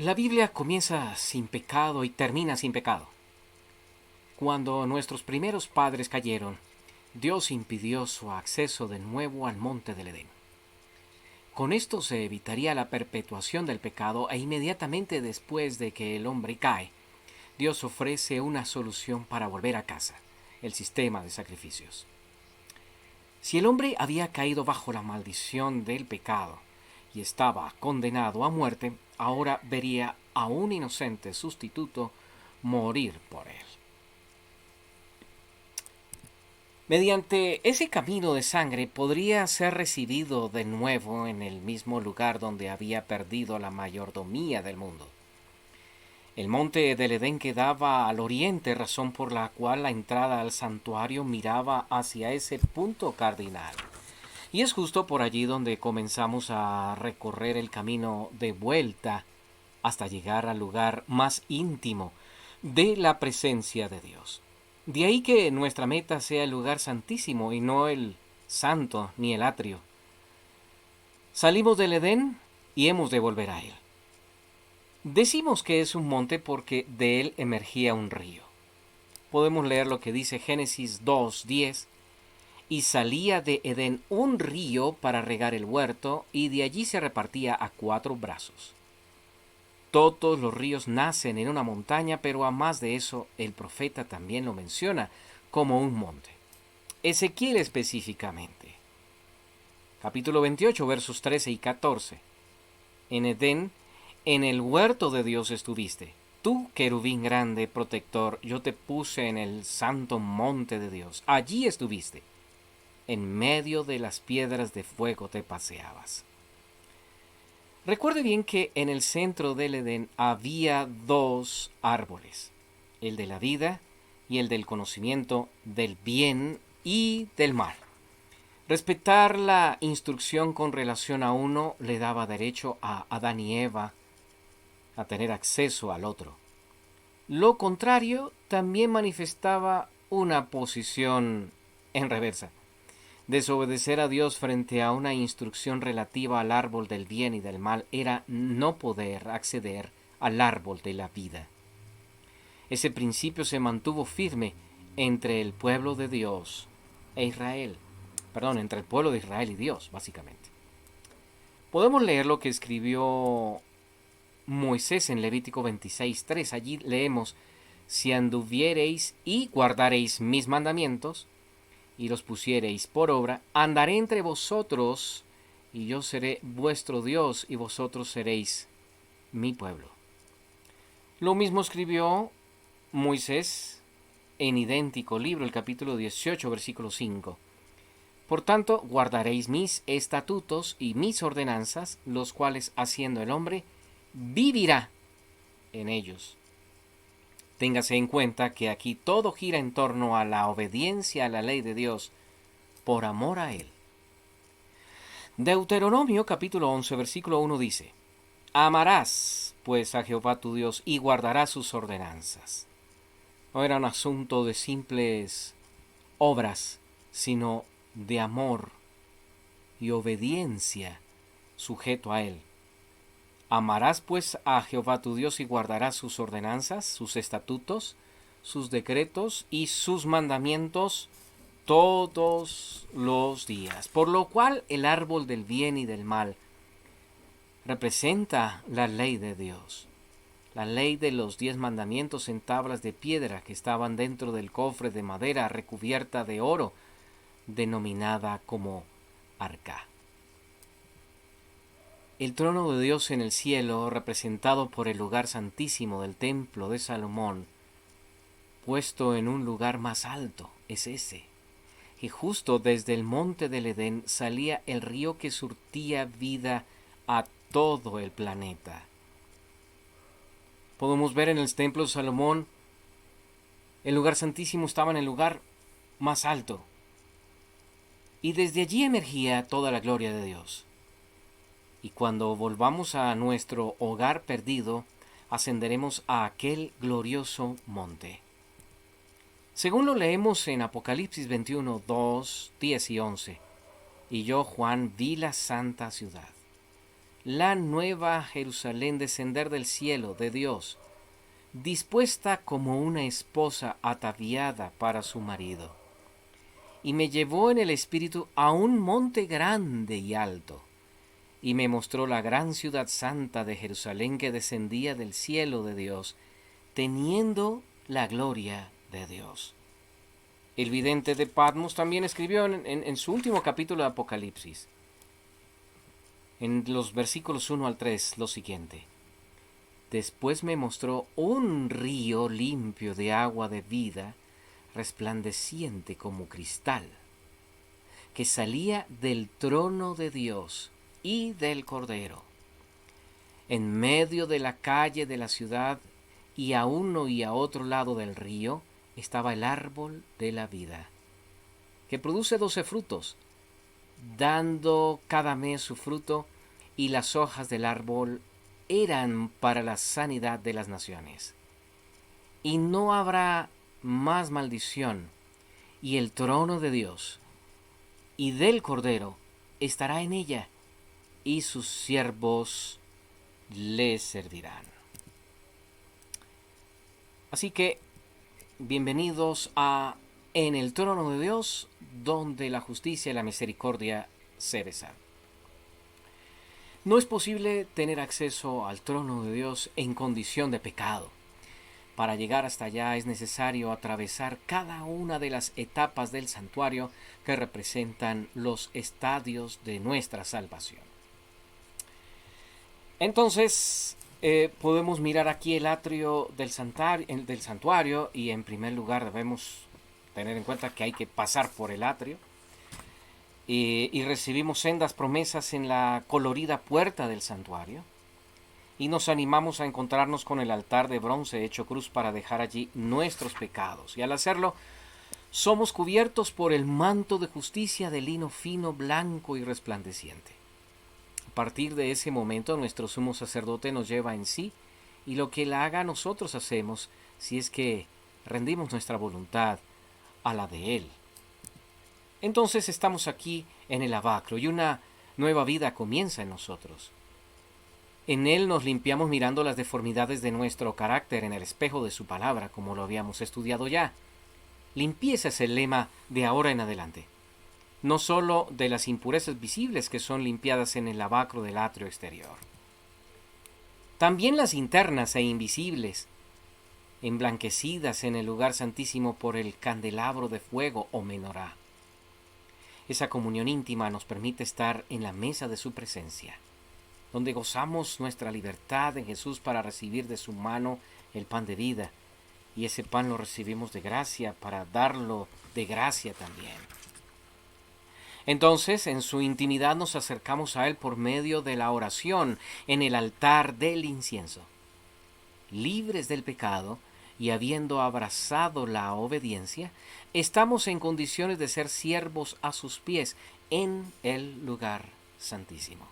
La Biblia comienza sin pecado y termina sin pecado. Cuando nuestros primeros padres cayeron, Dios impidió su acceso de nuevo al monte del Edén. Con esto se evitaría la perpetuación del pecado e inmediatamente después de que el hombre cae, Dios ofrece una solución para volver a casa, el sistema de sacrificios. Si el hombre había caído bajo la maldición del pecado y estaba condenado a muerte, ahora vería a un inocente sustituto morir por él. Mediante ese camino de sangre podría ser recibido de nuevo en el mismo lugar donde había perdido la mayordomía del mundo. El monte del Edén quedaba al oriente, razón por la cual la entrada al santuario miraba hacia ese punto cardinal. Y es justo por allí donde comenzamos a recorrer el camino de vuelta hasta llegar al lugar más íntimo de la presencia de Dios. De ahí que nuestra meta sea el lugar santísimo y no el santo ni el atrio. Salimos del Edén y hemos de volver a él. Decimos que es un monte porque de él emergía un río. Podemos leer lo que dice Génesis 2:10. Y salía de Edén un río para regar el huerto, y de allí se repartía a 4 brazos. Todos los ríos nacen en una montaña, pero a más de eso, el profeta también lo menciona como un monte. Ezequiel específicamente. Capítulo 28, versos 13 y 14. En Edén, en el huerto de Dios estuviste. Tú, querubín grande, protector, yo te puse en el santo monte de Dios. Allí estuviste. En medio de las piedras de fuego te paseabas. Recuerde bien que en el centro del Edén había 2 árboles, el de la vida y el del conocimiento del bien y del mal. Respetar la instrucción con relación a uno le daba derecho a Adán y Eva a tener acceso al otro. Lo contrario también manifestaba una posición en reversa. Desobedecer a Dios frente a una instrucción relativa al árbol del bien y del mal era no poder acceder al árbol de la vida. Ese principio se mantuvo firme entre el pueblo de Dios e Israel. Entre el pueblo de Israel y Dios, básicamente. Podemos leer lo que escribió Moisés en Levítico 26:3. Allí leemos: si anduviereis y guardareis mis mandamientos, y los pusiereis por obra, andaré entre vosotros, y yo seré vuestro Dios, y vosotros seréis mi pueblo. Lo mismo escribió Moisés en idéntico libro, el capítulo 18, versículo 5. Por tanto, guardaréis mis estatutos y mis ordenanzas, los cuales, haciendo el hombre, vivirá en ellos. Téngase en cuenta que aquí todo gira en torno a la obediencia a la ley de Dios por amor a Él. Deuteronomio capítulo 11 versículo 1 dice: amarás pues a Jehová tu Dios y guardarás sus ordenanzas. No era un asunto de simples obras, sino de amor y obediencia sujeto a Él. Amarás pues a Jehová tu Dios y guardarás sus ordenanzas, sus estatutos, sus decretos y sus mandamientos todos los días. Por lo cual el árbol del bien y del mal representa la ley de Dios. La ley de los 10 mandamientos en tablas de piedra que estaban dentro del cofre de madera recubierta de oro, denominada como arca. El trono de Dios en el cielo, representado por el lugar santísimo del templo de Salomón, puesto en un lugar más alto, es ese. Y justo desde el monte del Edén salía el río que surtía vida a todo el planeta. Podemos ver en el templo de Salomón, el lugar santísimo estaba en el lugar más alto. Y desde allí emergía toda la gloria de Dios. Y cuando volvamos a nuestro hogar perdido, ascenderemos a aquel glorioso monte. Según lo leemos en Apocalipsis 21, 2, 10 y 11. Y yo, Juan, vi la santa ciudad, la nueva Jerusalén descender del cielo de Dios, dispuesta como una esposa ataviada para su marido. Y me llevó en el espíritu a un monte grande y alto, y me mostró la gran ciudad santa de Jerusalén que descendía del cielo de Dios, teniendo la gloria de Dios. El vidente de Patmos también escribió en su último capítulo de Apocalipsis, en los versículos 1 al 3, lo siguiente. Después me mostró un río limpio de agua de vida, resplandeciente como cristal, que salía del trono de Dios y del Cordero. En medio de la calle de la ciudad y a uno y a otro lado del río estaba el árbol de la vida, que produce 12 frutos, dando cada mes su fruto, y las hojas del árbol eran para la sanidad de las naciones. Y no habrá más maldición, y el trono de Dios y del Cordero estará en ella, y sus siervos le servirán. Así que, bienvenidos a En el trono de Dios, donde la justicia y la misericordia se besan. No es posible tener acceso al trono de Dios en condición de pecado. Para llegar hasta allá es necesario atravesar cada una de las etapas del santuario que representan los estadios de nuestra salvación. Entonces, podemos mirar aquí el atrio del santuario, y en primer lugar debemos tener en cuenta que hay que pasar por el atrio. Y recibimos sendas promesas en la colorida puerta del santuario, y nos animamos a encontrarnos con el altar de bronce hecho cruz para dejar allí nuestros pecados, y al hacerlo somos cubiertos por el manto de justicia de lino fino, blanco y resplandeciente. A partir de ese momento nuestro sumo sacerdote nos lleva en sí, y lo que él haga nosotros hacemos, si es que rendimos nuestra voluntad a la de él. Entonces estamos aquí en el lavacro y una nueva vida comienza en nosotros. En él nos limpiamos mirando las deformidades de nuestro carácter en el espejo de su palabra, como lo habíamos estudiado ya. Limpieza es el lema de ahora en adelante. No sólo de las impurezas visibles que son limpiadas en el lavacro del atrio exterior. También las internas e invisibles, emblanquecidas en el lugar santísimo por el candelabro de fuego o menorá. Esa comunión íntima nos permite estar en la mesa de su presencia, donde gozamos nuestra libertad en Jesús para recibir de su mano el pan de vida, y ese pan lo recibimos de gracia para darlo de gracia también. Entonces, en su intimidad nos acercamos a Él por medio de la oración en el altar del incienso. Libres del pecado y habiendo abrazado la obediencia, estamos en condiciones de ser siervos a sus pies en el lugar santísimo.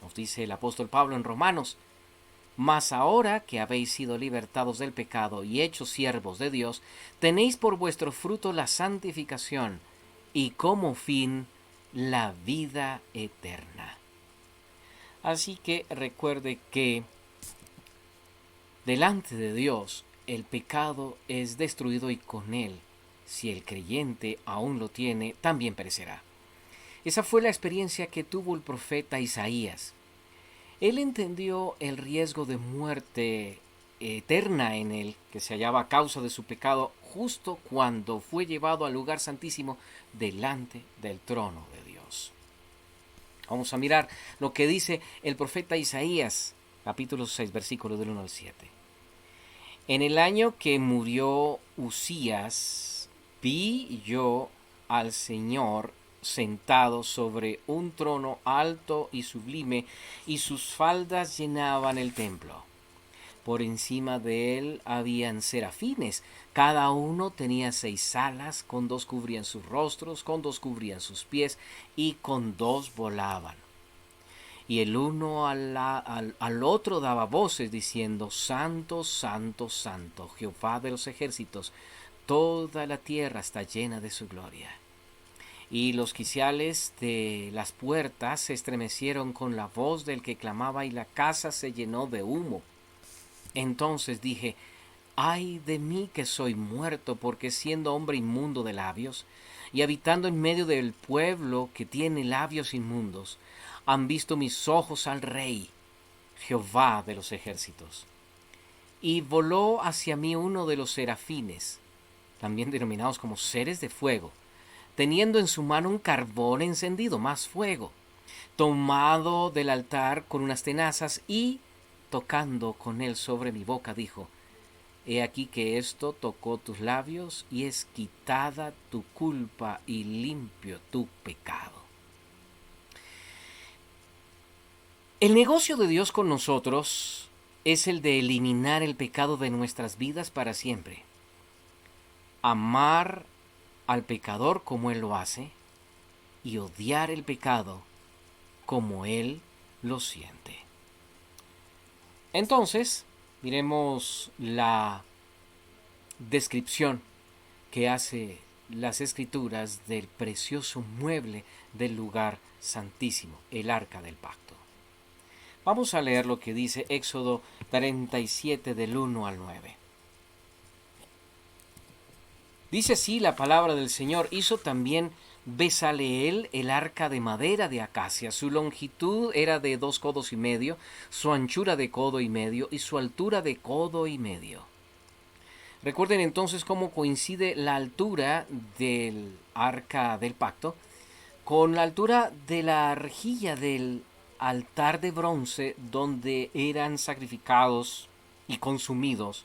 Nos dice el apóstol Pablo en Romanos: mas ahora que habéis sido libertados del pecado y hechos siervos de Dios, tenéis por vuestro fruto la santificación y como fin la vida eterna. Así que recuerde que delante de Dios el pecado es destruido, y con él, si el creyente aún lo tiene, también perecerá. Esa fue la experiencia que tuvo el profeta Isaías. Él entendió el riesgo de muerte eterna en él, que se hallaba a causa de su pecado, justo cuando fue llevado al lugar santísimo delante del trono de Dios. Vamos a mirar lo que dice el profeta Isaías, capítulo 6, versículos del 1 al 7. En el año que murió Usías, vi yo al Señor sentado sobre un trono alto y sublime, y sus faldas llenaban el templo. Por encima de él habían serafines, cada uno tenía 6 alas, con 2 cubrían sus rostros, con 2 cubrían sus pies, y con 2 volaban. Y el uno al otro daba voces diciendo: Santo, Santo, Santo, Jehová de los ejércitos, toda la tierra está llena de su gloria. y los quiciales de las puertas se estremecieron con la voz del que clamaba, y la casa se llenó de humo. Entonces dije: ay de mí, que soy muerto, porque siendo hombre inmundo de labios, y habitando en medio del pueblo que tiene labios inmundos, han visto mis ojos al Rey, Jehová de los ejércitos. Y voló hacia mí uno de los serafines, también denominados como seres de fuego, teniendo en su mano un carbón encendido, más fuego, tomado del altar con unas tenazas, y tocando con él sobre mi boca, dijo: he aquí que esto tocó tus labios, y es quitada tu culpa y limpio tu pecado. El negocio de Dios con nosotros es el de eliminar el pecado de nuestras vidas para siempre. Amar al pecador como Él lo hace, y odiar el pecado como Él lo siente. Entonces, miremos la descripción que hace las Escrituras del precioso mueble del lugar santísimo, el arca del pacto. Vamos a leer lo que dice Éxodo 37 del 1 al 9. Dice así la palabra del Señor: hizo también Bezaleel el arca de madera de acacia. Su longitud era de 2 codos y medio, su anchura de codo y medio, y su altura de codo y medio. Recuerden entonces cómo coincide la altura del arca del pacto con la altura de la rejilla del altar de bronce donde eran sacrificados y consumidos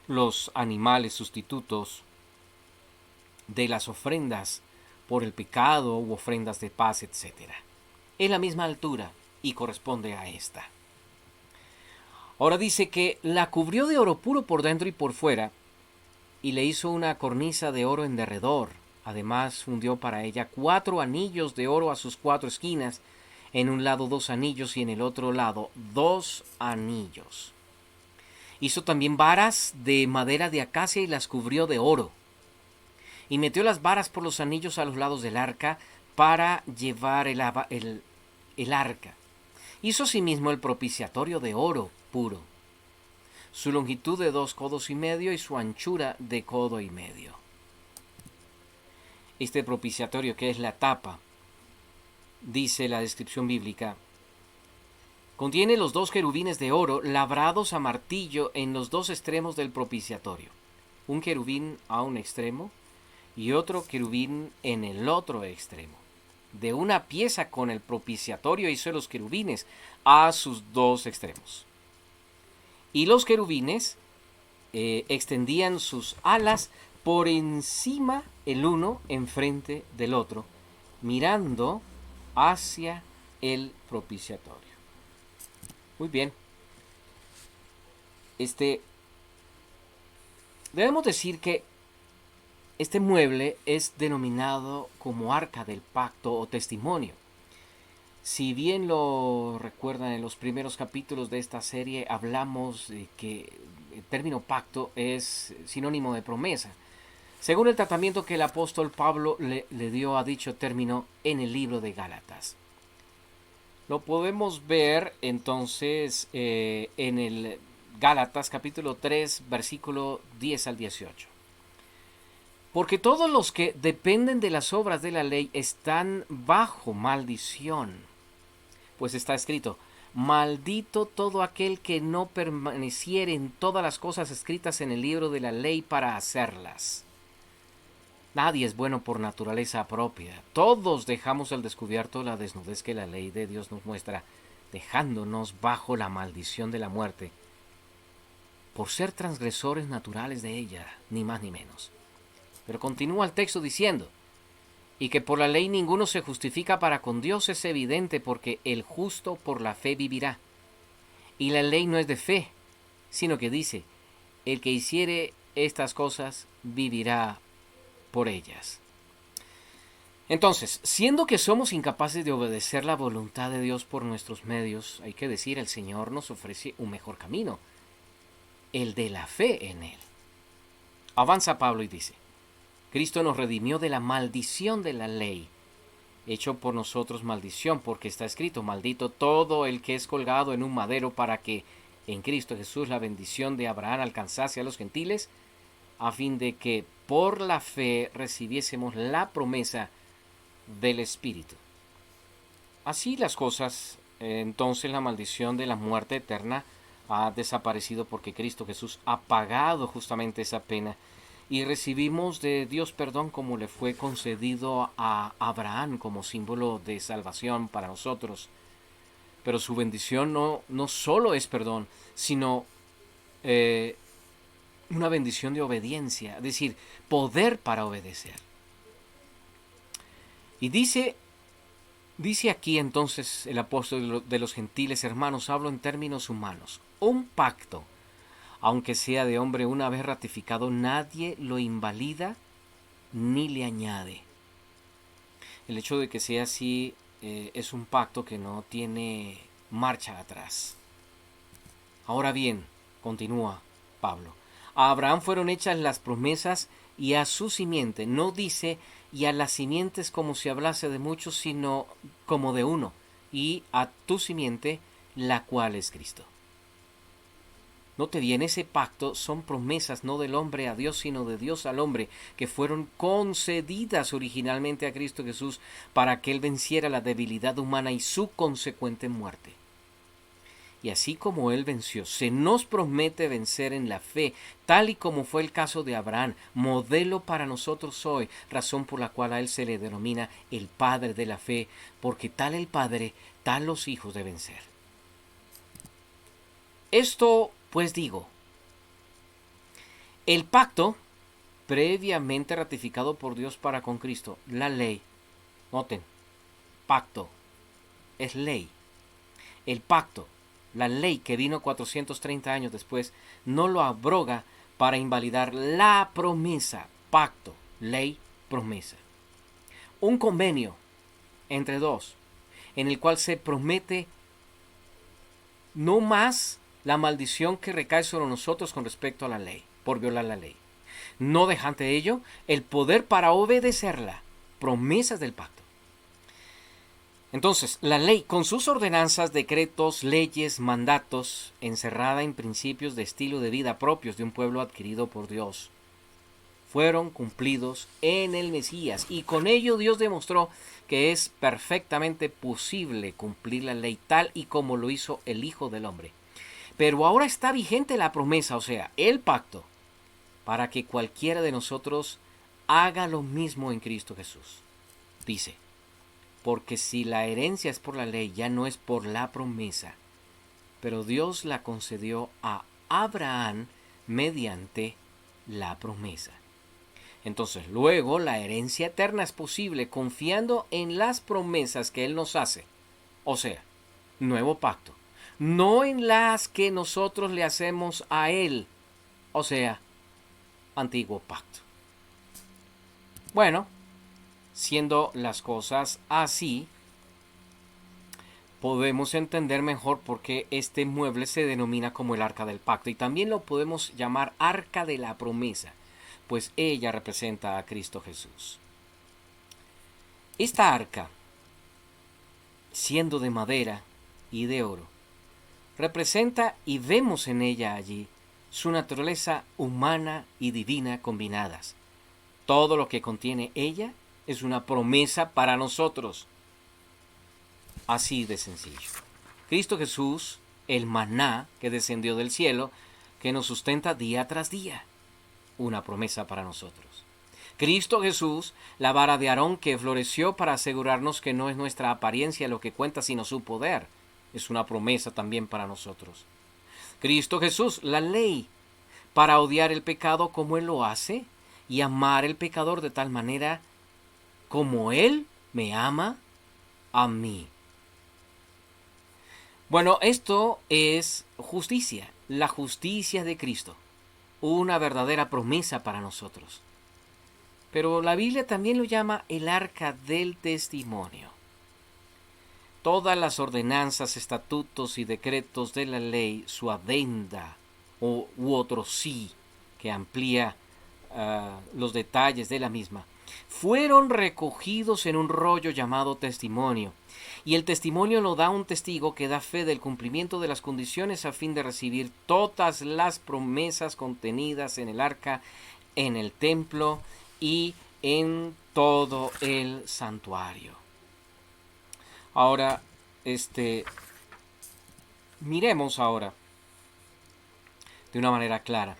los animales sustitutos de las ofrendas por el pecado u ofrendas de paz, etc. Es la misma altura y corresponde a esta. Ahora dice que la cubrió de oro puro por dentro y por fuera, y le hizo una cornisa de oro en derredor. Además fundió para ella 4 anillos de oro a sus 4 esquinas, en un lado 2 anillos y en el otro lado 2 anillos. Hizo también varas de madera de acacia y las cubrió de oro. Y metió las varas por los anillos a los lados del arca para llevar el arca. Hizo asimismo el propiciatorio de oro puro, su longitud de 2 codos y medio y su anchura de codo y medio. Este propiciatorio, que es la tapa, dice la descripción bíblica, contiene los 2 querubines de oro labrados a martillo en los 2 extremos del propiciatorio, un querubín a un extremo y otro querubín en el otro extremo. De una pieza con el propiciatorio hizo los querubines a sus 2 extremos. Y los querubines extendían sus alas por encima el uno enfrente del otro, mirando hacia el propiciatorio. Muy bien. Debemos decir que este mueble es denominado como arca del pacto o testimonio. Si bien lo recuerdan, en los primeros capítulos de esta serie hablamos de que el término pacto es sinónimo de promesa, según el tratamiento que el apóstol Pablo le dio a dicho término en el libro de Gálatas. Lo podemos ver entonces en el Gálatas capítulo 3, versículo 10 al 18. Porque todos los que dependen de las obras de la ley están bajo maldición. Pues está escrito: maldito todo aquel que no permaneciere en todas las cosas escritas en el libro de la ley para hacerlas. Nadie es bueno por naturaleza propia. Todos dejamos al descubierto la desnudez que la ley de Dios nos muestra, dejándonos bajo la maldición de la muerte, por ser transgresores naturales de ella, ni más ni menos. Pero continúa el texto diciendo: y que por la ley ninguno se justifica para con Dios es evidente, porque el justo por la fe vivirá. Y la ley no es de fe, sino que dice: el que hiciere estas cosas vivirá por ellas. Entonces, siendo que somos incapaces de obedecer la voluntad de Dios por nuestros medios, hay que decir, el Señor nos ofrece un mejor camino, el de la fe en Él. Avanza Pablo y dice: Cristo nos redimió de la maldición de la ley, hecho por nosotros maldición, porque está escrito: maldito todo el que es colgado en un madero, para que en Cristo Jesús la bendición de Abraham alcanzase a los gentiles, a fin de que por la fe recibiésemos la promesa del Espíritu. Así las cosas, entonces la maldición de la muerte eterna ha desaparecido, porque Cristo Jesús ha pagado justamente esa pena, y recibimos de Dios perdón como le fue concedido a Abraham como símbolo de salvación para nosotros. Pero su bendición no solo es perdón, sino una bendición de obediencia, es decir, poder para obedecer. Y dice aquí entonces el apóstol de los gentiles: hermanos, hablo en términos humanos. Un pacto, aunque sea de hombre una vez ratificado, nadie lo invalida ni le añade. El hecho de que sea así es un pacto que no tiene marcha atrás. Ahora bien, continúa Pablo, a Abraham fueron hechas las promesas y a su simiente. No dice y a las simientes como si hablase de muchos, sino como de uno, y a tu simiente, la cual es Cristo. Note bien, ese pacto son promesas no del hombre a Dios, sino de Dios al hombre, que fueron concedidas originalmente a Cristo Jesús para que Él venciera la debilidad humana y su consecuente muerte. Y así como Él venció, se nos promete vencer en la fe, tal y como fue el caso de Abraham, modelo para nosotros hoy, razón por la cual a Él se le denomina el Padre de la fe, porque tal el Padre, tal los hijos deben ser. Esto, pues digo, el pacto previamente ratificado por Dios para con Cristo, la ley, noten, pacto, es ley. El pacto, la ley que vino 430 años después, no lo abroga para invalidar la promesa. Pacto, ley, promesa. Un convenio entre dos, en el cual se promete no más la maldición que recae sobre nosotros con respecto a la ley, por violar la ley. No dejante ello, el poder para obedecerla. Promesas del pacto. Entonces, la ley, con sus ordenanzas, decretos, leyes, mandatos, encerrada en principios de estilo de vida propios de un pueblo adquirido por Dios, fueron cumplidos en el Mesías, y con ello Dios demostró que es perfectamente posible cumplir la ley tal y como lo hizo el Hijo del Hombre. Pero ahora está vigente la promesa, o sea, el pacto, para que cualquiera de nosotros haga lo mismo en Cristo Jesús. Dice: porque si la herencia es por la ley, ya no es por la promesa, pero Dios la concedió a Abraham mediante la promesa. Entonces, luego la herencia eterna es posible confiando en las promesas que Él nos hace. O sea, nuevo pacto. No en las que nosotros le hacemos a Él. O sea, antiguo pacto. Bueno, siendo las cosas así, podemos entender mejor por qué este mueble se denomina como el arca del pacto, y también lo podemos llamar arca de la promesa, pues ella representa a Cristo Jesús. Esta arca, siendo de madera y de oro, representa, y vemos en ella allí, su naturaleza humana y divina combinadas. Todo lo que contiene ella es una promesa para nosotros. Así de sencillo. Cristo Jesús, el maná que descendió del cielo, que nos sustenta día tras día. Una promesa para nosotros. Cristo Jesús, la vara de Aarón que floreció para asegurarnos que no es nuestra apariencia lo que cuenta, sino su poder. Es una promesa también para nosotros. Cristo Jesús, la ley, para odiar el pecado como Él lo hace y amar al pecador de tal manera como Él me ama a mí. Bueno, esto es justicia, la justicia de Cristo, una verdadera promesa para nosotros. Pero la Biblia también lo llama el arca del testimonio. Todas las ordenanzas, estatutos y decretos de la ley, su adenda u otro sí, que amplía los detalles de la misma, fueron recogidos en un rollo llamado testimonio. Y el testimonio lo da un testigo que da fe del cumplimiento de las condiciones a fin de recibir todas las promesas contenidas en el arca, en el templo y en todo el santuario. Ahora, miremos ahora de una manera clara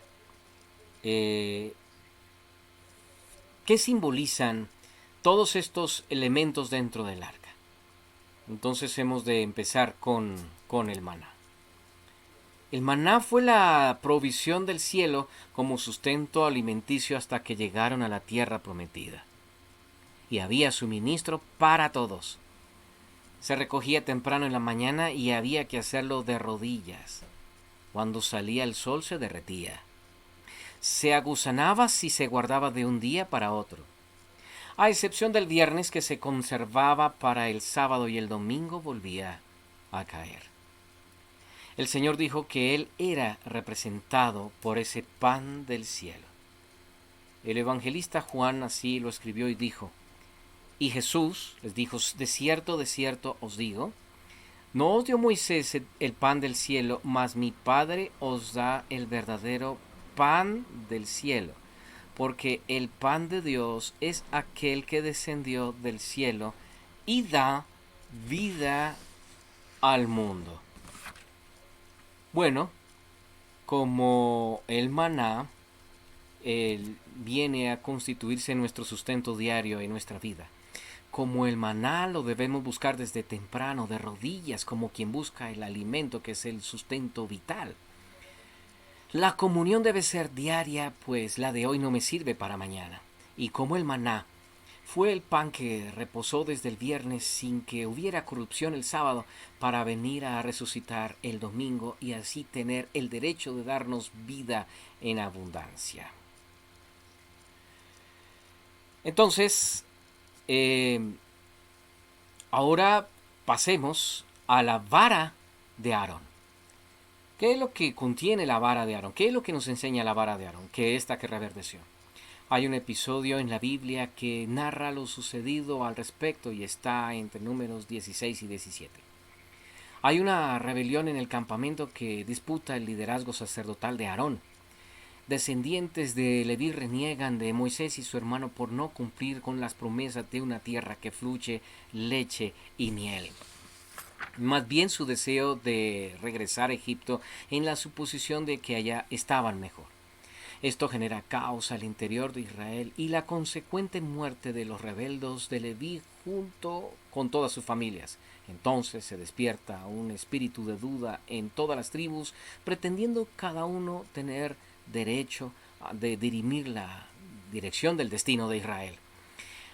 qué simbolizan todos estos elementos dentro del arca. Entonces hemos de empezar con el maná. El maná fue la provisión del cielo como sustento alimenticio hasta que llegaron a la tierra prometida. Y había suministro para todos. Se recogía temprano en la mañana y había que hacerlo de rodillas. Cuando salía el sol se derretía. Se agusanaba si se guardaba de un día para otro, a excepción del viernes que se conservaba para el sábado y el domingo volvía a caer. El Señor dijo que Él era representado por ese pan del cielo. El evangelista Juan así lo escribió y dijo: y Jesús les dijo: de cierto os digo, no os dio Moisés el pan del cielo, mas mi Padre os da el verdadero pan del cielo, porque el pan de Dios es aquel que descendió del cielo y da vida al mundo. Bueno, como el maná viene a constituirse nuestro sustento diario en nuestra vida, como el maná lo debemos buscar desde temprano, de rodillas, como quien busca el alimento que es el sustento vital. La comunión debe ser diaria, pues la de hoy no me sirve para mañana. Y como el maná fue el pan que reposó desde el viernes sin que hubiera corrupción el sábado, para venir a resucitar el domingo y así tener el derecho de darnos vida en abundancia. Entonces, ahora pasemos a la vara de Aarón. ¿Qué es lo que contiene la vara de Aarón? ¿Qué es lo que nos enseña la vara de Aarón? Que esta que reverdeció. Hay un episodio en la Biblia que narra lo sucedido al respecto y está entre Números 16 y 17. Hay una rebelión en el campamento que disputa el liderazgo sacerdotal de Aarón. Descendientes de Leví reniegan de Moisés y su hermano por no cumplir con las promesas de una tierra que fluye leche y miel. Más bien su deseo de regresar a Egipto en la suposición de que allá estaban mejor. Esto genera caos al interior de Israel y la consecuente muerte de los rebeldes de Leví junto con todas sus familias. Entonces se despierta un espíritu de duda en todas las tribus, pretendiendo cada uno tener derecho de dirimir la dirección del destino de Israel.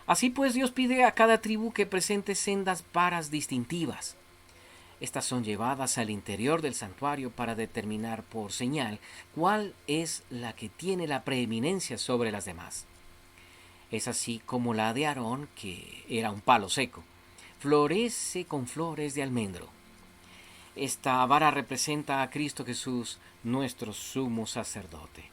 Así pues, Dios pide a cada tribu que presente sendas varas distintivas. Estas son llevadas al interior del santuario para determinar por señal cuál es la que tiene la preeminencia sobre las demás. Es así como la de Aarón, que era un palo seco, florece con flores de almendro. Esta vara representa a Cristo Jesús, nuestro sumo sacerdote.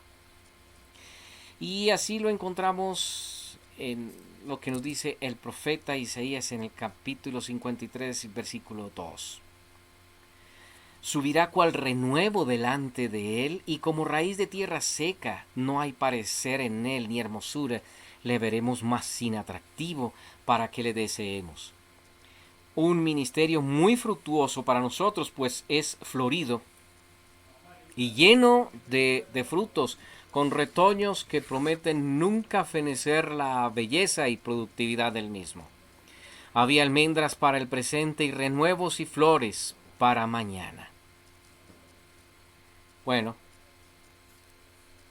Y así lo encontramos en lo que nos dice el profeta Isaías en el capítulo 53, versículo 2. Subirá cual renuevo delante de él, y como raíz de tierra seca, no hay parecer en él ni hermosura, le veremos más sin atractivo para que le deseemos. Un ministerio muy fructuoso para nosotros, pues es florido y lleno de frutos, con retoños que prometen nunca fenecer la belleza y productividad del mismo. Había almendras para el presente y renuevos y flores para mañana. Bueno,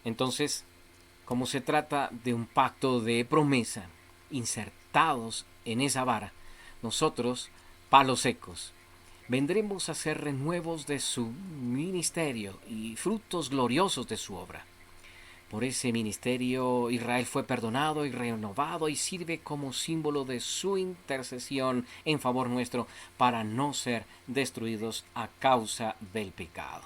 entonces, como se trata de un pacto de promesa, insertados en esa vara, nosotros, palos secos, vendremos a ser renuevos de su ministerio y frutos gloriosos de su obra. Por ese ministerio Israel fue perdonado y renovado y sirve como símbolo de su intercesión en favor nuestro para no ser destruidos a causa del pecado.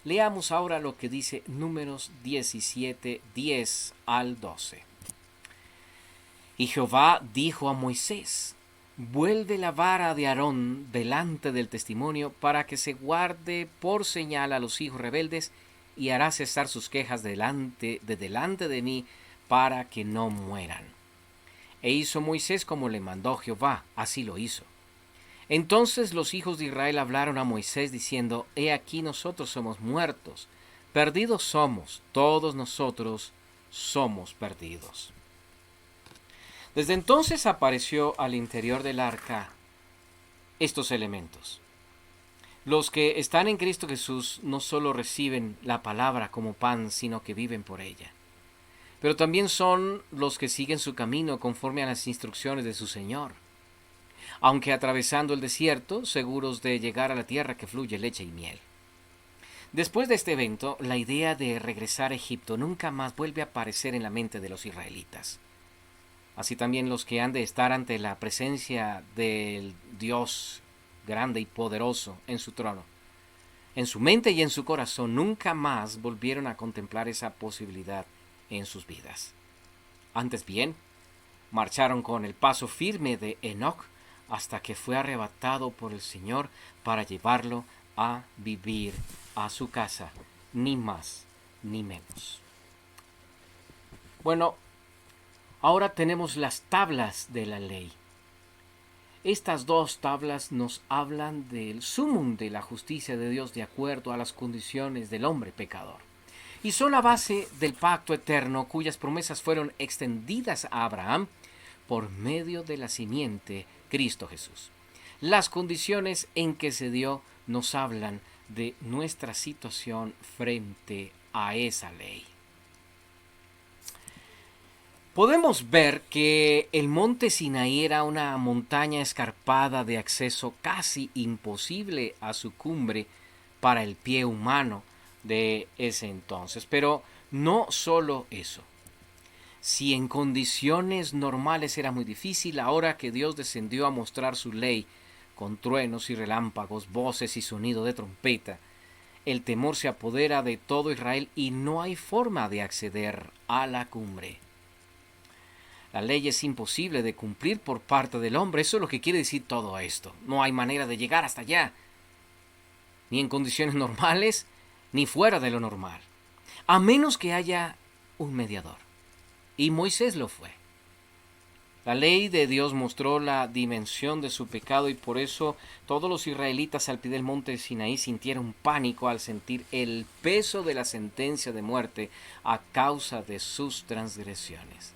Leamos ahora lo que dice Números 17, 10 al 12. Y Jehová dijo a Moisés: vuelve la vara de Aarón delante del testimonio para que se guarde por señal a los hijos rebeldes, y hará cesar sus quejas delante de mí para que no mueran. E hizo Moisés como le mandó Jehová, así lo hizo. Entonces los hijos de Israel hablaron a Moisés diciendo: he aquí nosotros somos muertos, perdidos somos, todos nosotros somos perdidos. Desde entonces apareció al interior del arca estos elementos. Los que están en Cristo Jesús no solo reciben la palabra como pan, sino que viven por ella. Pero también son los que siguen su camino conforme a las instrucciones de su Señor, aunque atravesando el desierto, seguros de llegar a la tierra que fluye leche y miel. Después de este evento, la idea de regresar a Egipto nunca más vuelve a aparecer en la mente de los israelitas. Así también los que han de estar ante la presencia del Dios grande y poderoso en su trono, en su mente y en su corazón, nunca más volvieron a contemplar esa posibilidad en sus vidas. Antes bien, marcharon con el paso firme de Enoc hasta que fue arrebatado por el Señor para llevarlo a vivir a su casa, ni más ni menos. Bueno, ahora tenemos las tablas de la ley. Estas dos tablas nos hablan del sumum de la justicia de Dios de acuerdo a las condiciones del hombre pecador. Y son la base del pacto eterno cuyas promesas fueron extendidas a Abraham por medio de la simiente Cristo Jesús. Las condiciones en que se dio nos hablan de nuestra situación frente a esa ley. Podemos ver que el monte Sinaí era una montaña escarpada de acceso casi imposible a su cumbre para el pie humano de ese entonces. Pero no solo eso. Si en condiciones normales era muy difícil, ahora que Dios descendió a mostrar su ley con truenos y relámpagos, voces y sonido de trompeta, el temor se apodera de todo Israel y no hay forma de acceder a la cumbre. La ley es imposible de cumplir por parte del hombre. Eso es lo que quiere decir todo esto. No hay manera de llegar hasta allá, ni en condiciones normales, ni fuera de lo normal, a menos que haya un mediador. Y Moisés lo fue. La ley de Dios mostró la dimensión de su pecado y por eso todos los israelitas al pie del monte de Sinaí sintieron pánico al sentir el peso de la sentencia de muerte a causa de sus transgresiones.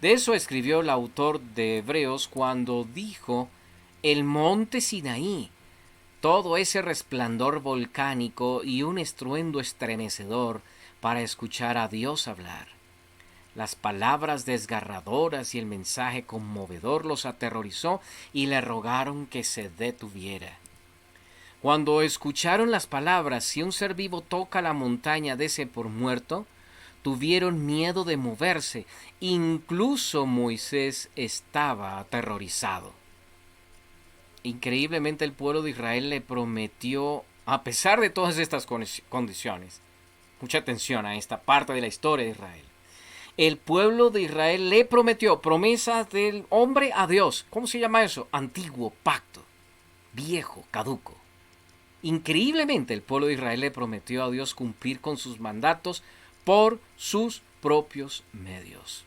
De eso escribió el autor de Hebreos cuando dijo: el monte Sinaí, todo ese resplandor volcánico y un estruendo estremecedor para escuchar a Dios hablar. Las palabras desgarradoras y el mensaje conmovedor los aterrorizó y le rogaron que se detuviera. Cuando escucharon las palabras: si un ser vivo toca la montaña, dése por muerto, tuvieron miedo de moverse. Incluso Moisés estaba aterrorizado. Increíblemente el pueblo de Israel le prometió, a pesar de todas estas condiciones, mucha atención a esta parte de la historia de Israel, el pueblo de Israel le prometió promesas del hombre a Dios. ¿Cómo se llama eso? Antiguo pacto, viejo, caduco. Increíblemente el pueblo de Israel le prometió a Dios cumplir con sus mandatos por sus propios medios.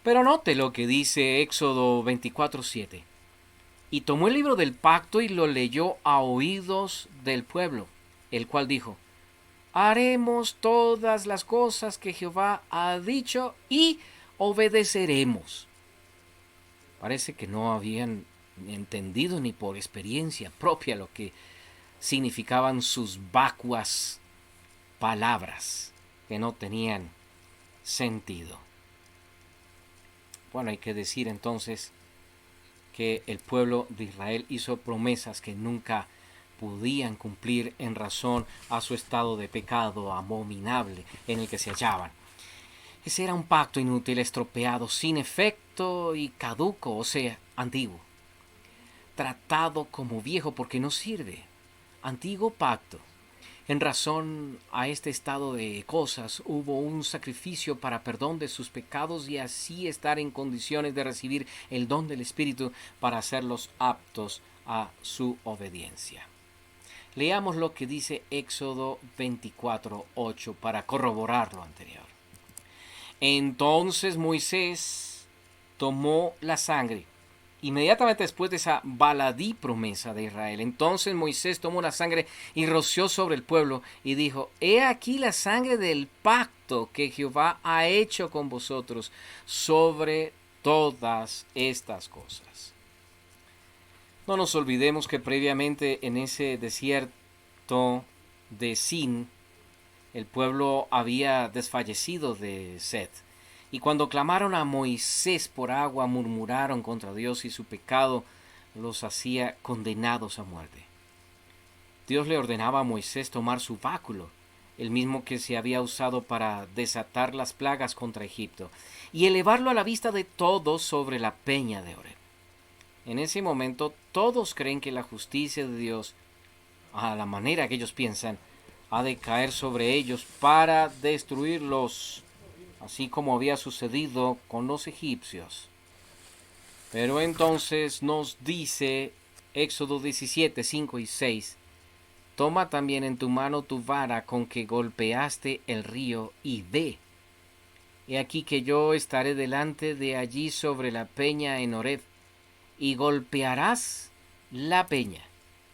Pero note lo que dice Éxodo 24:7. Y tomó el libro del pacto y lo leyó a oídos del pueblo, el cual dijo: haremos todas las cosas que Jehová ha dicho y obedeceremos. Parece que no habían entendido ni por experiencia propia lo que significaban sus vacuas palabras que no tenían sentido. Bueno, hay que decir entonces que el pueblo de Israel hizo promesas que nunca podían cumplir en razón a su estado de pecado abominable en el que se hallaban. Ese era un pacto inútil, estropeado, sin efecto y caduco, o sea, antiguo. Tratado como viejo porque no sirve. Antiguo pacto En razón a este estado de cosas, hubo un sacrificio para perdón de sus pecados y así estar en condiciones de recibir el don del Espíritu para hacerlos aptos a su obediencia. Leamos lo que dice Éxodo 24:8 para corroborar lo anterior. Entonces Moisés tomó la sangre inmediatamente después de esa baladí promesa de Israel. Entonces Moisés tomó la sangre y roció sobre el pueblo y dijo: He aquí la sangre del pacto que Jehová ha hecho con vosotros sobre todas estas cosas. No nos olvidemos que previamente en ese desierto de Sin, el pueblo había desfallecido de sed. Y cuando clamaron a Moisés por agua, murmuraron contra Dios y su pecado los hacía condenados a muerte. Dios le ordenaba a Moisés tomar su báculo, el mismo que se había usado para desatar las plagas contra Egipto, y elevarlo a la vista de todos sobre la peña de Oreb. En ese momento todos creen que la justicia de Dios, a la manera que ellos piensan, ha de caer sobre ellos para destruirlos, así como había sucedido con los egipcios. Pero entonces nos dice Éxodo 17, 5 y 6, toma también en tu mano tu vara con que golpeaste el río y ve. He aquí que yo estaré delante de allí sobre la peña en Horeb, y golpearás la peña,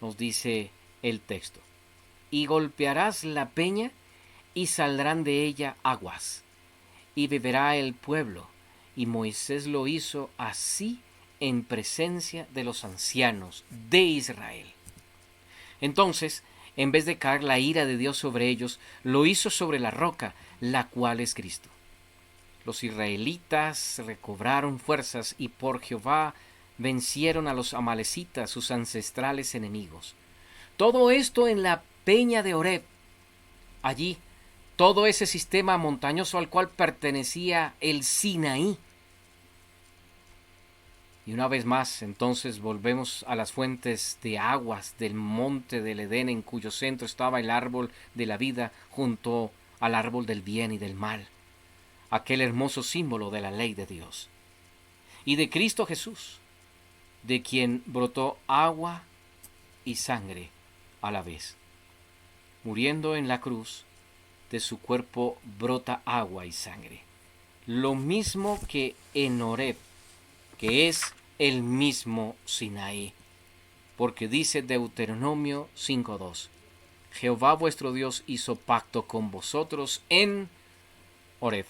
nos dice el texto. Y golpearás la peña y saldrán de ella aguas, y beberá el pueblo. Y Moisés lo hizo así en presencia de los ancianos de Israel. Entonces, en vez de caer la ira de Dios sobre ellos, lo hizo sobre la roca, la cual es Cristo. Los israelitas recobraron fuerzas y por Jehová vencieron a los amalecitas, sus ancestrales enemigos. Todo esto en la peña de Horeb. Allí, todo ese sistema montañoso al cual pertenecía el Sinaí. Y una vez más, entonces volvemos a las fuentes de aguas del monte del Edén, en cuyo centro estaba el árbol de la vida junto al árbol del bien y del mal, aquel hermoso símbolo de la ley de Dios. Y de Cristo Jesús, de quien brotó agua y sangre a la vez. Muriendo en la cruz, de su cuerpo brota agua y sangre. Lo mismo que en Horeb, que es el mismo Sinaí. Porque dice Deuteronomio 5:2, Jehová vuestro Dios hizo pacto con vosotros en Horeb.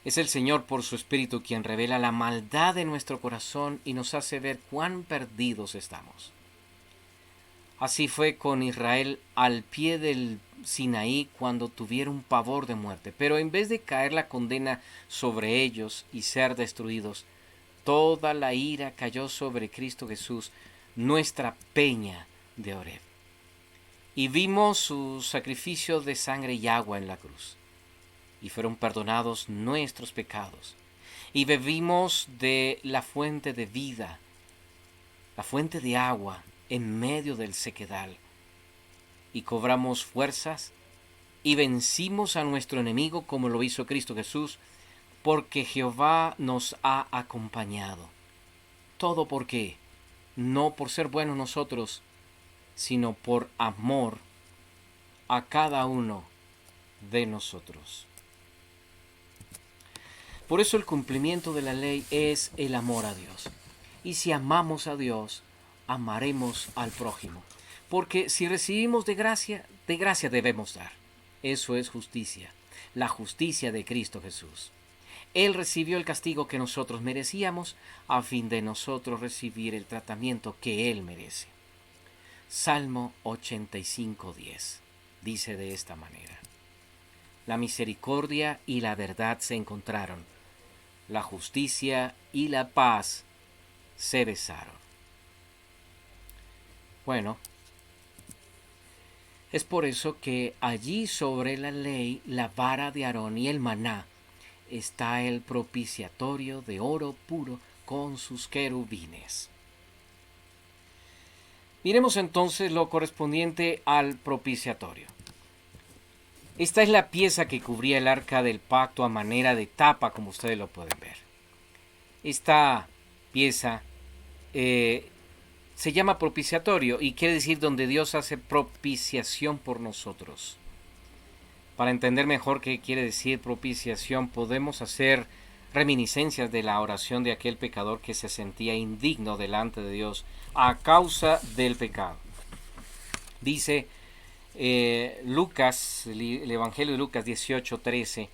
Es el Señor por su Espíritu quien revela la maldad de nuestro corazón y nos hace ver cuán perdidos estamos. Así fue con Israel al pie del Sinaí cuando tuvieron pavor de muerte. Pero en vez de caer la condena sobre ellos y ser destruidos, toda la ira cayó sobre Cristo Jesús, nuestra peña de Horeb. Y vimos su sacrificio de sangre y agua en la cruz. Y fueron perdonados nuestros pecados. Y bebimos de la fuente de vida, la fuente de agua, en medio del sequedal, y cobramos fuerzas y vencimos a nuestro enemigo como lo hizo Cristo Jesús, porque Jehová nos ha acompañado. Todo porque, no por ser buenos nosotros, sino por amor a cada uno de nosotros. Por eso el cumplimiento de la ley es el amor a Dios. Y si amamos a Dios, amaremos al prójimo. Porque si recibimos de gracia debemos dar. Eso es justicia, la justicia de Cristo Jesús. Él recibió el castigo que nosotros merecíamos a fin de nosotros recibir el tratamiento que Él merece. Salmo 85:10 dice de esta manera: La misericordia y la verdad se encontraron, la justicia y la paz se besaron. Bueno, es por eso que allí sobre la ley, la vara de Aarón y el maná, está el propiciatorio de oro puro con sus querubines. Miremos entonces lo correspondiente al propiciatorio. Esta es la pieza que cubría el arca del pacto a manera de tapa, como ustedes lo pueden ver. Esta pieza se llama propiciatorio y quiere decir donde Dios hace propiciación por nosotros. Para entender mejor qué quiere decir propiciación, podemos hacer reminiscencias de la oración de aquel pecador que se sentía indigno delante de Dios a causa del pecado. Dice Lucas, el Evangelio de Lucas 18:13,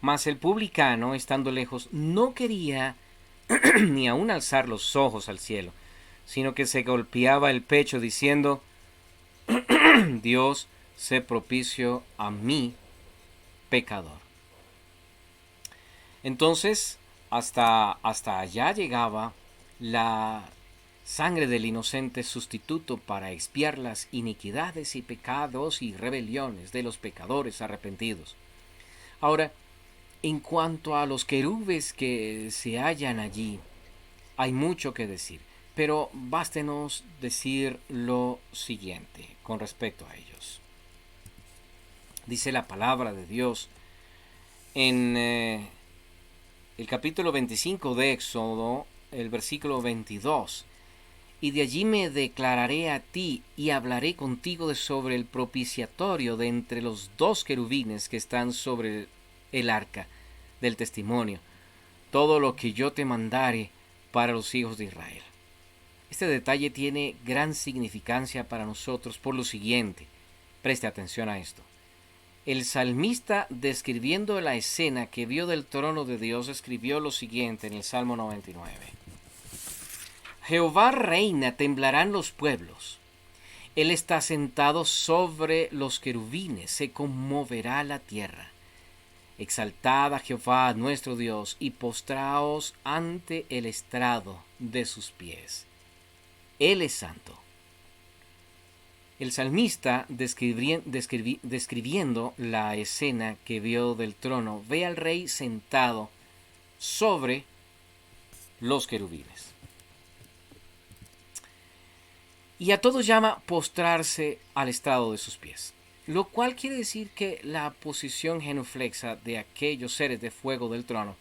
mas el publicano, estando lejos, no quería ni aun alzar los ojos al cielo, sino que se golpeaba el pecho diciendo, Dios, sé propicio a mí, pecador. Entonces, hasta allá llegaba la sangre del inocente sustituto para expiar las iniquidades y pecados y rebeliones de los pecadores arrepentidos. Ahora, en cuanto a los querubes que se hallan allí, hay mucho que decir, pero bástenos decir lo siguiente con respecto a ellos. Dice la palabra de Dios en el capítulo 25 de Éxodo, el versículo 22. Y de allí me declararé a ti y hablaré contigo sobre el propiciatorio de entre los dos querubines que están sobre el arca del testimonio, todo lo que yo te mandare para los hijos de Israel. Este detalle tiene gran significancia para nosotros por lo siguiente. Preste atención a esto. El salmista, describiendo la escena que vio del trono de Dios, escribió lo siguiente en el Salmo 99. Jehová reina, temblarán los pueblos. Él está sentado sobre los querubines, se conmoverá la tierra. Exaltad a Jehová nuestro Dios y postraos ante el estrado de sus pies. Él es santo. El salmista, describiendo la escena que vio del trono, ve al rey sentado sobre los querubines. Y a todos llama postrarse al estrado de sus pies, lo cual quiere decir que la posición genuflexa de aquellos seres de fuego del trono,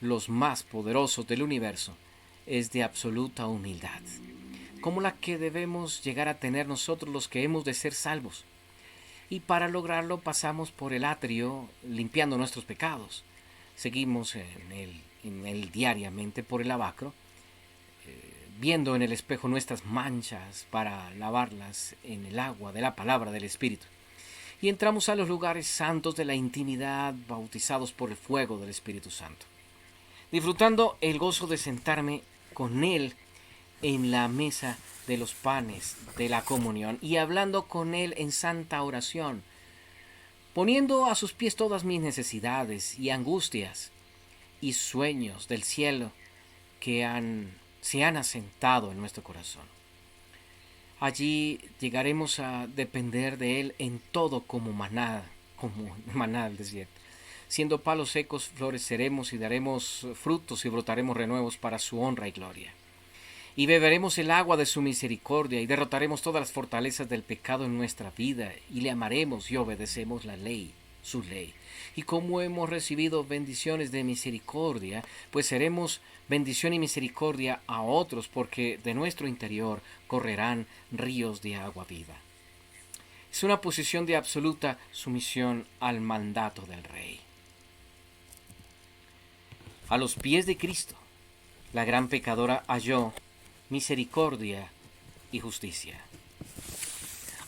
los más poderosos del universo, es de absoluta humildad, como la que debemos llegar a tener nosotros los que hemos de ser salvos. Y para lograrlo pasamos por el atrio limpiando nuestros pecados. Seguimos en él diariamente por el lavacro, viendo en el espejo nuestras manchas para lavarlas en el agua de la palabra del Espíritu. Y entramos a los lugares santos de la intimidad, bautizados por el fuego del Espíritu Santo, disfrutando el gozo de sentarme con Él en la mesa de los panes de la comunión y hablando con Él en santa oración, poniendo a sus pies todas mis necesidades y angustias y sueños del cielo que se han asentado en nuestro corazón. Allí llegaremos a depender de Él en todo como maná del desierto. Siendo palos secos floreceremos y daremos frutos y brotaremos renuevos para su honra y gloria. Y beberemos el agua de su misericordia y derrotaremos todas las fortalezas del pecado en nuestra vida y le amaremos y obedecemos la ley, su ley. Y como hemos recibido bendiciones de misericordia, pues seremos bendición y misericordia a otros, porque de nuestro interior correrán ríos de agua viva. Es una posición de absoluta sumisión al mandato del Rey. A los pies de Cristo, la gran pecadora halló misericordia y justicia.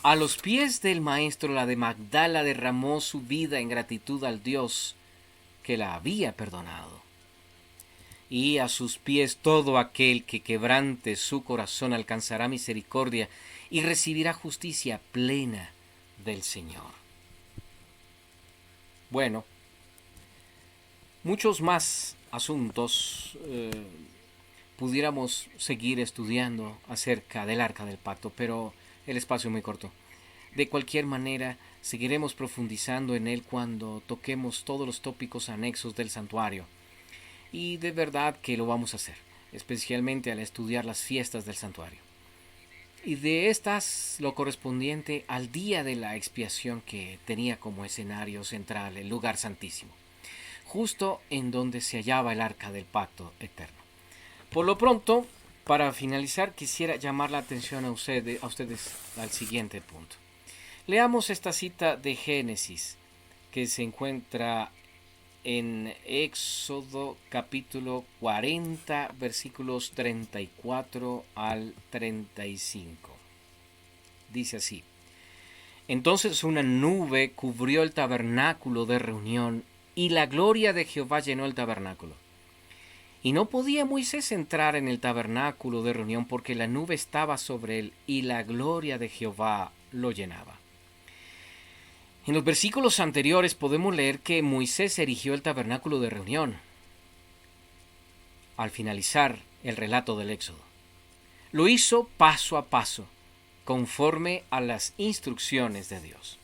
A los pies del Maestro, la de Magdala derramó su vida en gratitud al Dios que la había perdonado. Y a sus pies todo aquel que quebrante su corazón alcanzará misericordia y recibirá justicia plena del Señor. Bueno, muchos más asuntos pudiéramos seguir estudiando acerca del Arca del Pacto, pero el espacio es muy corto. De cualquier manera, seguiremos profundizando en él cuando toquemos todos los tópicos anexos del santuario. Y de verdad que lo vamos a hacer, especialmente al estudiar las fiestas del santuario. Y de estas lo correspondiente al día de la expiación, que tenía como escenario central el lugar santísimo, justo en donde se hallaba el arca del pacto eterno. Por lo pronto, para finalizar, quisiera llamar la atención a ustedes al siguiente punto. Leamos esta cita de Génesis, que se encuentra en Éxodo capítulo 40, versículos 34 al 35. Dice así: Entonces una nube cubrió el tabernáculo de reunión, y la gloria de Jehová llenó el tabernáculo. Y no podía Moisés entrar en el tabernáculo de reunión, porque la nube estaba sobre él, y la gloria de Jehová lo llenaba. En los versículos anteriores podemos leer que Moisés erigió el tabernáculo de reunión al finalizar el relato del Éxodo. Lo hizo paso a paso, conforme a las instrucciones de Dios.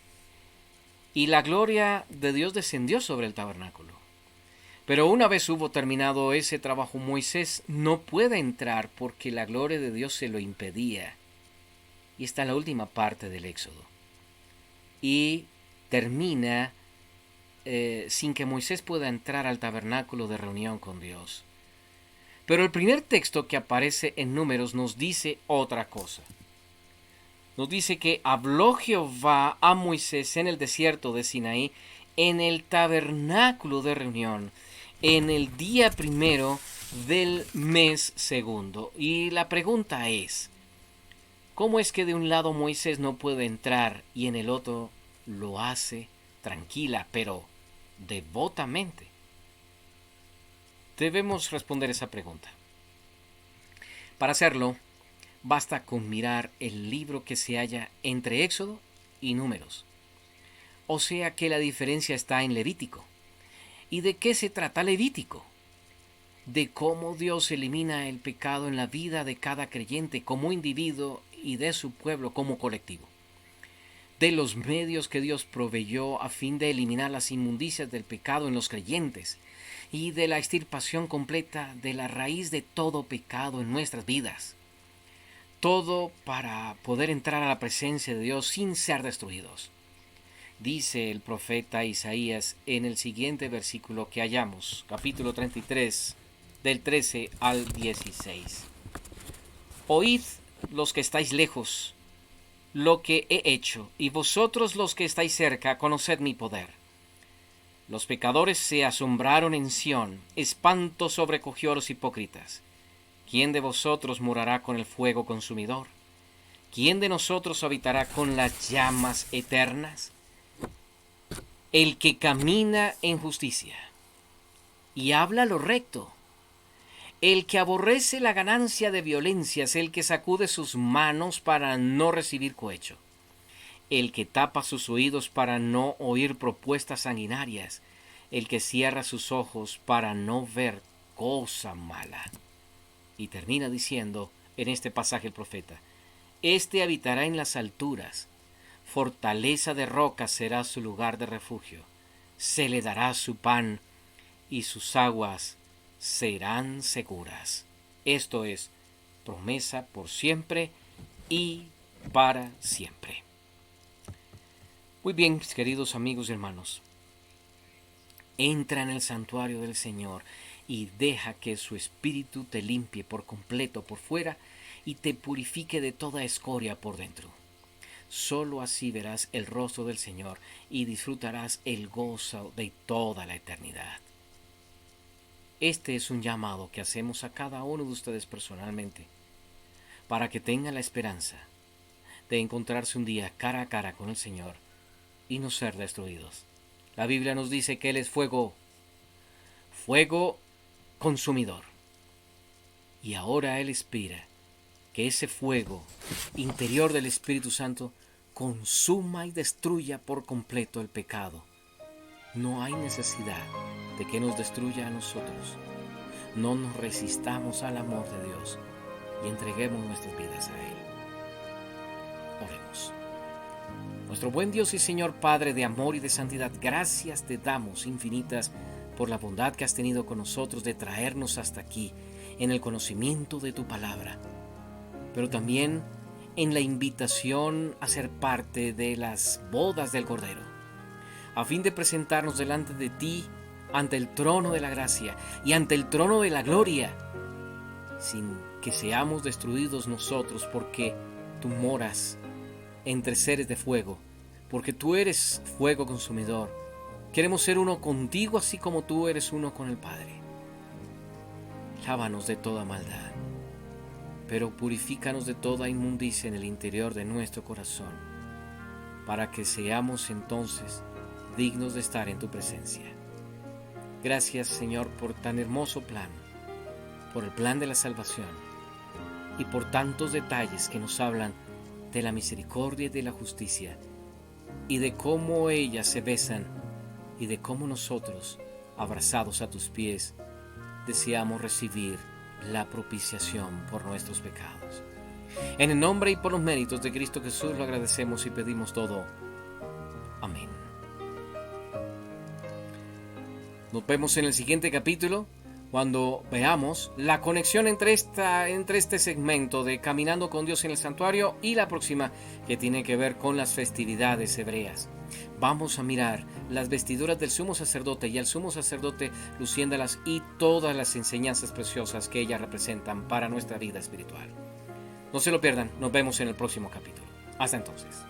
Y la gloria de Dios descendió sobre el tabernáculo. Pero una vez hubo terminado ese trabajo, Moisés no puede entrar porque la gloria de Dios se lo impedía. Y está en la última parte del Éxodo. Y termina sin que Moisés pueda entrar al tabernáculo de reunión con Dios. Pero el primer texto que aparece en Números nos dice otra cosa. Nos dice que habló Jehová a Moisés en el desierto de Sinaí, en el tabernáculo de reunión, en el día primero del mes segundo. Y la pregunta es, ¿cómo es que de un lado Moisés no puede entrar y en el otro lo hace tranquila, pero devotamente? Debemos responder esa pregunta. Para hacerlo, basta con mirar el libro que se halla entre Éxodo y Números. O sea que la diferencia está en Levítico. ¿Y de qué se trata Levítico? De cómo Dios elimina el pecado en la vida de cada creyente como individuo y de su pueblo como colectivo. De los medios que Dios proveyó a fin de eliminar las inmundicias del pecado en los creyentes y de la extirpación completa de la raíz de todo pecado en nuestras vidas. Todo para poder entrar a la presencia de Dios sin ser destruidos. Dice el profeta Isaías en el siguiente versículo que hallamos, capítulo 33, del 13 al 16. Oíd los que estáis lejos lo que he hecho, y vosotros los que estáis cerca, conoced mi poder. Los pecadores se asombraron en Sión, espanto sobrecogió a los hipócritas. ¿Quién de vosotros morará con el fuego consumidor? ¿Quién de nosotros habitará con las llamas eternas? El que camina en justicia y habla lo recto, el que aborrece la ganancia de violencias, el que sacude sus manos para no recibir cohecho, el que tapa sus oídos para no oír propuestas sanguinarias, el que cierra sus ojos para no ver cosa mala. Y termina diciendo en este pasaje el profeta: Este habitará en las alturas, fortaleza de roca será su lugar de refugio, se le dará su pan y sus aguas serán seguras. Esto es promesa por siempre y para siempre. Muy bien, queridos amigos y hermanos, entra en el santuario del Señor y deja que su Espíritu te limpie por completo por fuera y te purifique de toda escoria por dentro. Solo así verás el rostro del Señor y disfrutarás el gozo de toda la eternidad. Este es un llamado que hacemos a cada uno de ustedes personalmente, para que tengan la esperanza de encontrarse un día cara a cara con el Señor y no ser destruidos. La Biblia nos dice que Él es fuego consumidor. Y ahora Él espera que ese fuego interior del Espíritu Santo consuma y destruya por completo el pecado. No hay necesidad de que nos destruya a nosotros. No nos resistamos al amor de Dios y entreguemos nuestras vidas a Él. Oremos. Nuestro buen Dios y Señor Padre de amor y de santidad, gracias te damos infinitas por la bondad que has tenido con nosotros de traernos hasta aquí en el conocimiento de tu palabra, pero también en la invitación a ser parte de las bodas del Cordero, a fin de presentarnos delante de ti, ante el trono de la gracia y ante el trono de la gloria, sin que seamos destruidos nosotros, porque tú moras entre seres de fuego, porque tú eres fuego consumidor. Queremos ser uno contigo, así como tú eres uno con el Padre. Lávanos de toda maldad, pero purifícanos de toda inmundicia en el interior de nuestro corazón, para que seamos entonces dignos de estar en tu presencia. Gracias, Señor, por tan hermoso plan, por el plan de la salvación y por tantos detalles que nos hablan de la misericordia y de la justicia, y de cómo ellas se besan, y de cómo nosotros, abrazados a tus pies, deseamos recibir la propiciación por nuestros pecados. En el nombre y por los méritos de Cristo Jesús lo agradecemos y pedimos todo. Amén. Nos vemos en el siguiente capítulo, cuando veamos la conexión entre este segmento de Caminando con Dios en el Santuario y la próxima, que tiene que ver con las festividades hebreas. Vamos a mirar las vestiduras del sumo sacerdote y al sumo sacerdote luciéndolas y todas las enseñanzas preciosas que ellas representan para nuestra vida espiritual. No se lo pierdan, nos vemos en el próximo capítulo. Hasta entonces.